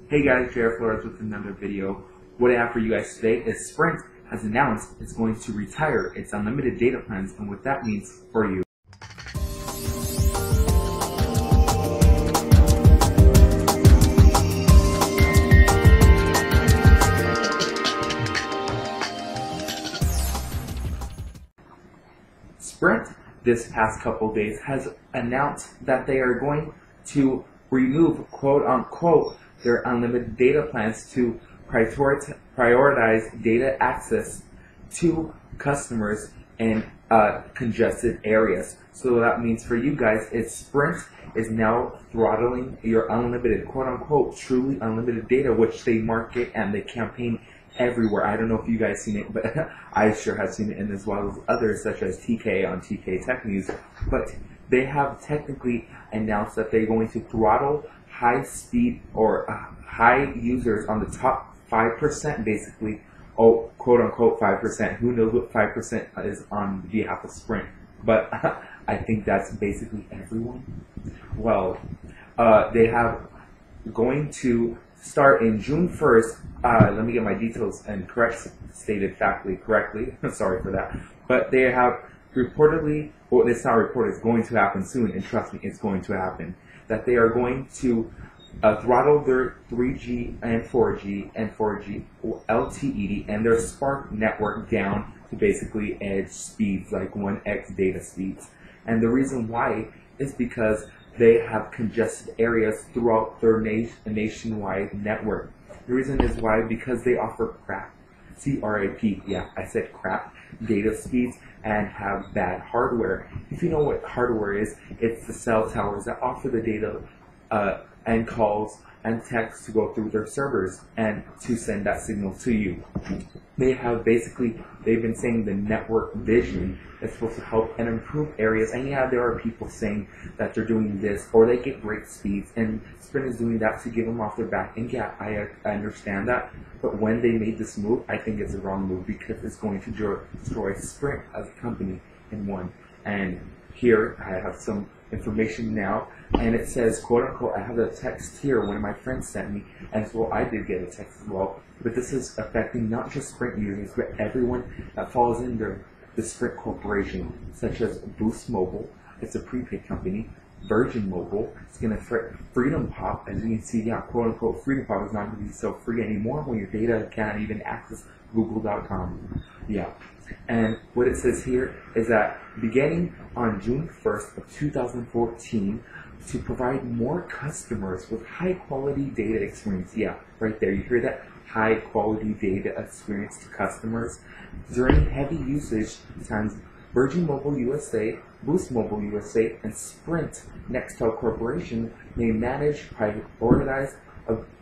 Hey guys, JR Flores with another video. What I have for you guys today is Sprint has announced it's going to retire its unlimited data plans and what that means for you. Sprint this past couple days has announced that they are going to remove quote-unquote their unlimited data plans to prioritize data access to customers in congested areas. So that means for you guys, Sprint is now throttling your unlimited, quote-unquote, truly unlimited data, which they market and they campaign everywhere. I don't know if you guys seen it, but I sure have seen it, and as well as others such as TK on TK Tech News. But they have technically announced that they're going to throttle high speed or high users on the top 5%, basically. Oh, quote unquote 5%. Who knows what 5% is on behalf of Sprint? But I think that's basically everyone. Well, they have going to start in June 1st. Let me get my details and stated factually correctly. Sorry for that. But they have reportedly, well, it's not reported, it's going to happen soon, and trust me, it's going to happen, that they are going to throttle their 3G and 4G LTE and their Spark network down to basically edge speeds, like 1x data speeds. And the reason why is because they have congested areas throughout their nationwide network. The reason is why, because they offer crap, C-R-A-P, yeah, I said crap, data speeds and have bad hardware. If you know what hardware is, it's the cell towers that offer the data and calls and text to go through their servers and to send that signal to you. They have basically, they've been saying the network vision is supposed to help and improve areas, and yeah, there are people saying that they're doing this or they get great speeds, and Sprint is doing that to give them off their back, and yeah, I understand that, but when they made this move, I think it's a wrong move because it's going to destroy Sprint as a company in one. And here I have some information now, and it says, quote unquote, I have a text here one of my friends sent me, and so I did get a text as well, but this is affecting not just Sprint users, but everyone that falls under the Sprint Corporation, such as Boost Mobile, it's a prepaid company, Virgin Mobile, it's going to threaten Freedom Pop, as you can see, yeah, quote unquote, Freedom Pop is not going to be so free anymore when your data can't even access Google.com. Yeah. And what it says here is that beginning on June 1st of 2014, to provide more customers with high quality data experience. Yeah, right there, you hear that? High quality data experience to customers. During heavy usage times, Virgin Mobile USA, Boost Mobile USA, and Sprint Nextel Corporation may manage prioritized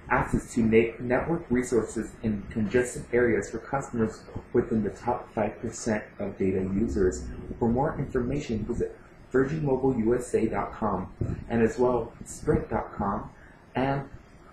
access to network resources in congested areas for customers within the top 5% of data users. For more information, visit virginmobileusa.com and as well sprint.com and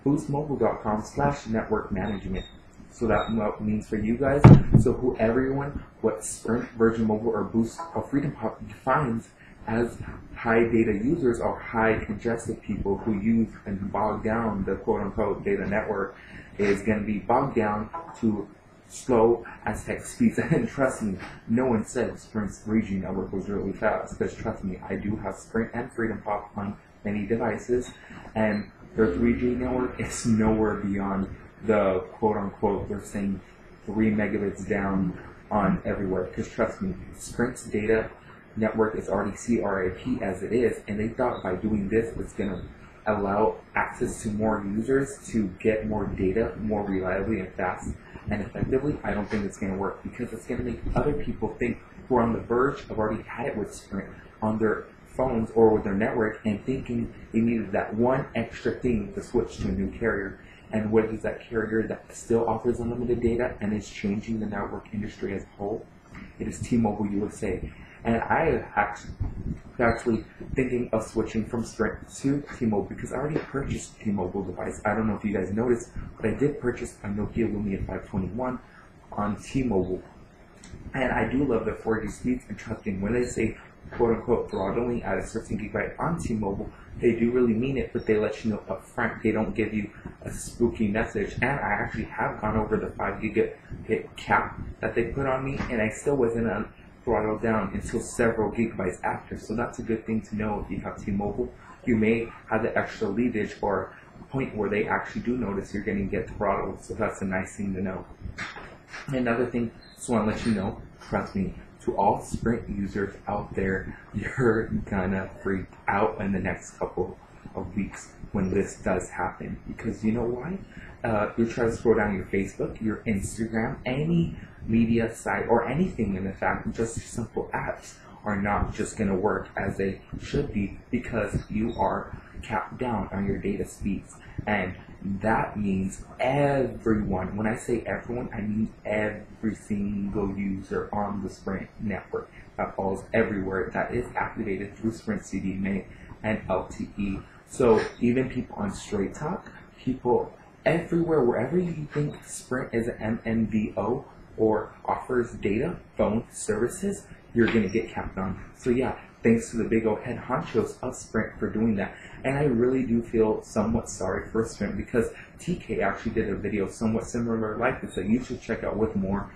boostmobile.com/network management. So that means for you guys, so everyone, what Sprint, Virgin Mobile, or Boost or Freedom Pop defines as high data users or high congested people who use and bog down the quote-unquote data network is going to be bogged down to slow as text speeds. And trust me, no one said Sprint's 3G network was really fast, because trust me, I do have Sprint and Freedom Pop on many devices, and their 3G network is nowhere beyond the quote-unquote, they're saying 3 megabits down on everywhere, because trust me, Sprint's data network is already CRAP as it is, and they thought by doing this it's going to allow access to more users to get more data more reliably and fast and effectively. I don't think it's going to work, because it's going to make other people think who are on the verge of already had it with Sprint on their phones or with their network and thinking they needed that one extra thing to switch to a new carrier. And what is that carrier that still offers unlimited data and is changing the network industry as a whole? It is T-Mobile USA. And I actually thinking of switching from Sprint to T-Mobile, because I already purchased a T-Mobile device. I don't know if you guys noticed, but I did purchase a Nokia Lumia 521 on T-Mobile. And I do love the 4G speeds, and trust me, when they say quote-unquote throttling at a certain gigabyte on T-Mobile, they do really mean it, but they let you know up front. They don't give you a spooky message, and I actually have gone over the 5 gigabit cap that they put on me, and I still wasn't throttled down until several gigabytes after. So that's a good thing to know if you have T-Mobile. You may have the extra leadage or point where they actually do notice you're going to get throttled, so that's a nice thing to know. Another thing, just want to let you know, trust me, to all Sprint users out there, you're gonna freak out in the next couple of weeks when this does happen. Because you know why? You try to scroll down your Facebook, your Instagram, any media site, or anything in fact, just simple apps are not just gonna work as they should be because you are capped down on your data speeds. And that means everyone, when I say everyone, I mean every single user on the Sprint network that falls everywhere that is activated through Sprint CDMA and LTE. So even people on Straight Talk, people everywhere, wherever you think Sprint is an MNVO or offers data, phone services, you're going to get capped on. So yeah, thanks to the big old head honchos of Sprint for doing that. And I really do feel somewhat sorry for Sprint because TK actually did a video somewhat similar like this that you should check out with more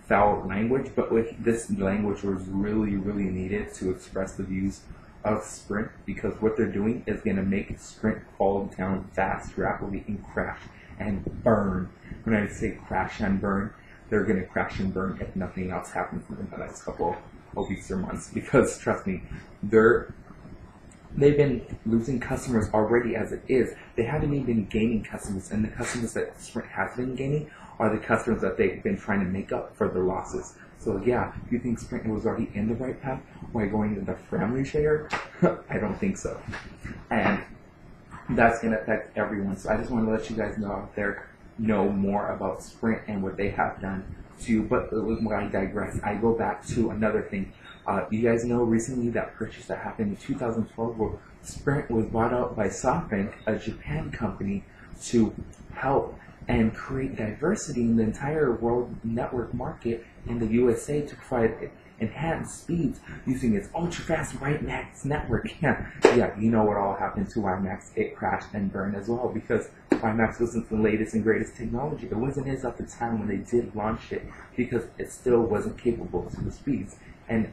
foul language, but with this language was really, really needed to express the views of Sprint, because what they're doing is going to make Sprint fall down fast, rapidly, and crash and burn. When I say crash and burn, they're going to crash and burn if nothing else happens in the next couple of weeks or months, because trust me, they've been losing customers already as it is. They haven't even been gaining customers, and the customers that Sprint has been gaining are the customers that they've been trying to make up for their losses. So yeah, if you think Sprint was already in the right path while going into the family share, I don't think so. And that's going to affect everyone. So I just want to let you guys know out there, know more about Sprint and what they have done to you. But when I digress, I go back to another thing. You guys know recently that purchase that happened in 2012 where Sprint was bought out by SoftBank, a Japan company, to help and create diversity in the entire world network market in the USA to provide enhanced speeds using its ultra-fast WiMAX network. Yeah, you know what all happened to WiMAX. It crashed and burned as well because WiMAX wasn't the latest and greatest technology. It wasn't his at the time when they did launch it because it still wasn't capable to the speeds and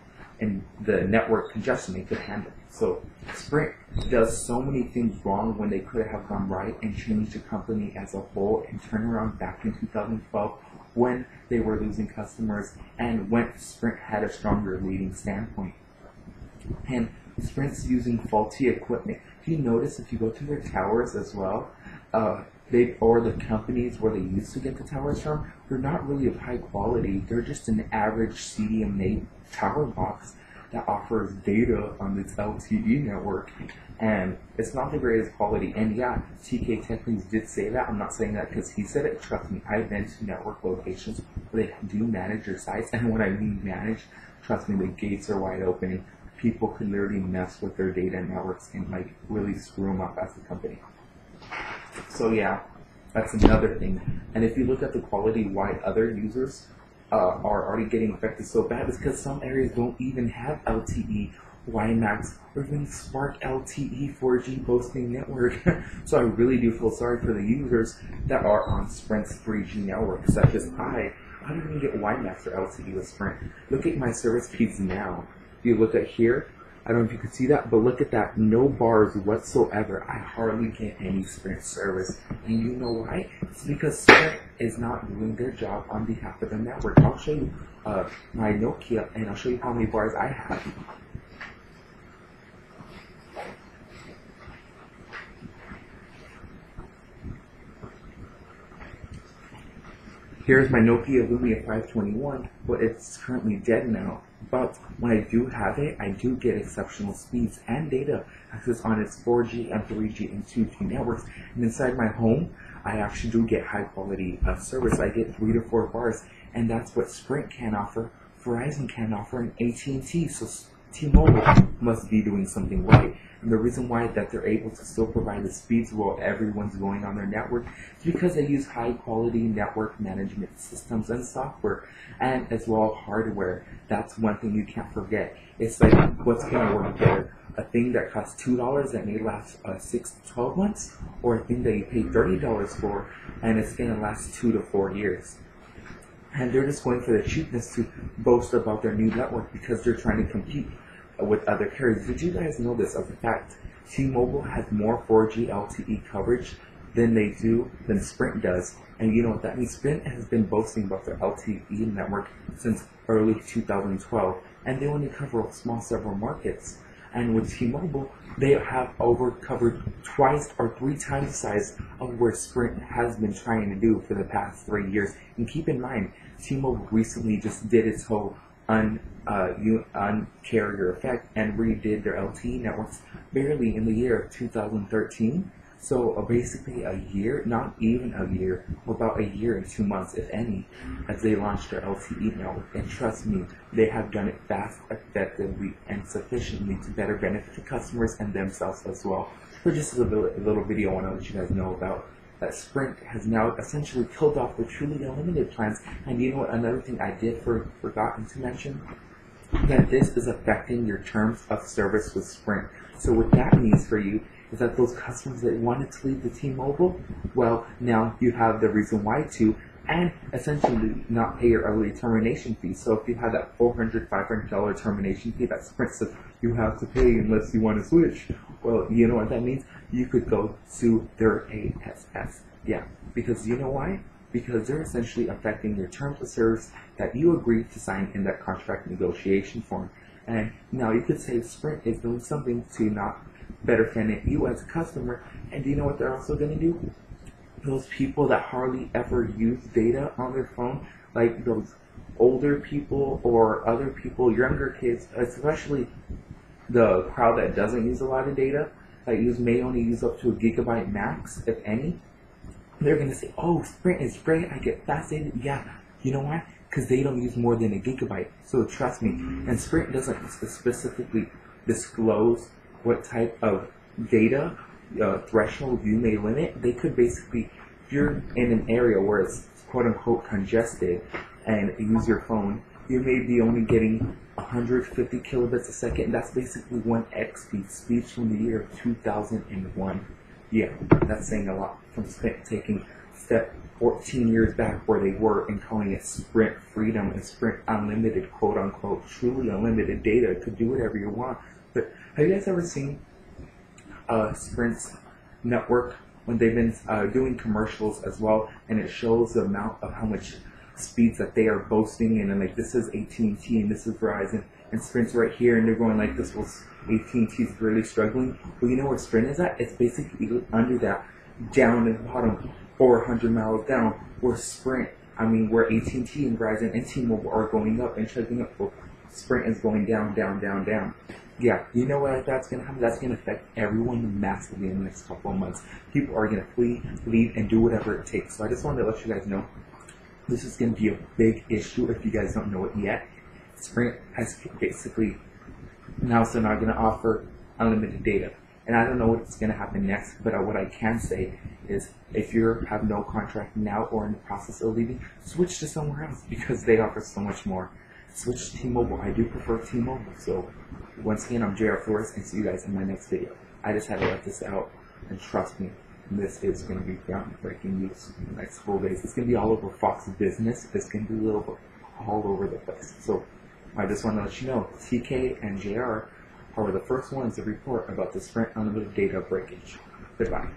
the network congestion they could handle. So Sprint does so many things wrong when they could have gone right and changed the company as a whole and turn around back in 2012 when they were losing customers and when Sprint had a stronger leading standpoint. And Sprint's using faulty equipment. If you notice, if you go to their towers as well, or the companies where they used to get the towers from, they're not really of high quality. They're just an average CDMA tower box that offers data on its LTE network, and it's not the greatest quality. And yeah, TK Techniques did say that. I'm not saying that because he said it. Trust me, I've been to network locations where they do manage their sites, and when I mean manage, trust me, the gates are wide open. People could literally mess with their data networks and like really screw them up as a company. So yeah, that's another thing. And if you look at the quality why other users are already getting affected so bad, is because some areas don't even have LTE, WiMAX, or even Spark LTE 4G posting network. So I really do feel sorry for the users that are on Sprint's 3G network, such as I don't even get WiMAX or LTE with Sprint. Look at my service speeds now. You look at here, I don't know if you can see that, but look at that, no bars whatsoever. I hardly get any Sprint service. And you know why? It's because Sprint is not doing their job on behalf of the network. I'll show you my Nokia, and I'll show you how many bars I have. Here's my Nokia Lumia 521, but it's currently dead now. But when I do have it, I do get exceptional speeds and data access on its 4G and 3G and 2G networks. And inside my home, I actually do get high quality service. I get 3 to 4 bars, and that's what Sprint can offer, Verizon can offer, and AT&T. So T-Mobile must be doing something right. And the reason why that they're able to still provide the speeds while everyone's going on their network is because they use high quality network management systems and software, and as well hardware. That's one thing you can't forget. It's like what's going to work better, a thing that costs $2 that may last 6 to 12 months, or a thing that you pay $30 for and it's going to last 2 to 4 years. And they're just going for the cheapness to boast about their new network because they're trying to compete with other carriers. Did you guys know this as a fact? T-Mobile has more 4G LTE coverage than Sprint does. And you know what that means? Sprint has been boasting about their LTE network since early 2012, and they only cover several markets. And with T-Mobile, they have covered twice or 3 times the size of where Sprint has been trying to do for the past 3 years. And keep in mind, T-Mobile recently just did its whole un-carrier effect and redid their LTE networks barely in the year of 2013. So basically a year, not even a year, about a year and 2 months, if any, as they launched their LTE network. And trust me, they have done it fast, effectively, and sufficiently to better benefit the customers and themselves as well. So just a little video I want to let you guys know about that Sprint has now essentially killed off the truly unlimited plans. And you know what, another thing I did forgotten to mention? That this is affecting your terms of service with Sprint. So what that means for you is that those customers that wanted to leave the T-Mobile, well, now you have the reason why to, and essentially not pay your early termination fee. So if you have that $400, $500 termination fee that Sprint says you have to pay unless you want to switch, well, you know what that means? You could go to their ASS. Yeah, because you know why? Because they're essentially affecting your terms of service that you agreed to sign in that contract negotiation form. And now you could say Sprint is doing something to not better benefit you as a customer. And do you know what they're also going to do? Those people that hardly ever use data on their phone, like those older people or other people, younger kids, especially the crowd that doesn't use a lot of data, that may only use up to a gigabyte max, if any, they're going to say, oh, Sprint is great, I get fast data. Yeah, you know why? Because they don't use more than a gigabyte. So trust me. And Sprint doesn't specifically disclose what type of data threshold you may limit. They could basically, if you're in an area where it's quote unquote congested and use your phone, you may be only getting 150 kilobits a second. That's basically 1x speeds from the year of 2001. Yeah, that's saying a lot. From Sprint taking step 14 years back where they were and calling it Sprint Freedom and Sprint Unlimited, quote unquote, truly unlimited data to do whatever you want. But have you guys ever seen Sprint's network when they've been doing commercials as well, and it shows the amount of how much speeds that they are boasting, and then like this is AT&T and this is Verizon, and Sprint's right here, and they're going like this was AT&T's really struggling. Well, you know where Sprint is at? It's basically under that, down at the bottom, 400 miles down, where where AT&T and Verizon and T-Mobile are going up and chugging up. Well, Sprint is going down, down, down, down. Yeah, you know what that's going to happen? That's going to affect everyone massively in the next couple of months. People are going to flee, leave, and do whatever it takes. So I just wanted to let you guys know this is going to be a big issue if you guys don't know it yet. Sprint has basically now so not going to offer unlimited data. And I don't know what's going to happen next, but what I can say is if you have no contract now or in the process of leaving, switch to somewhere else because they offer so much more. Switch to T-Mobile. I do prefer T-Mobile. So once again, I'm JR Flores, and see you guys in my next video. I just had to let this out, and trust me, this is going to be groundbreaking news in the next couple days. It's going to be all over Fox Business. It's going to be a little bit all over the place. So I just want to let you know, TK and JR are the first ones to report about the Sprint Unlimited data breakage. Goodbye.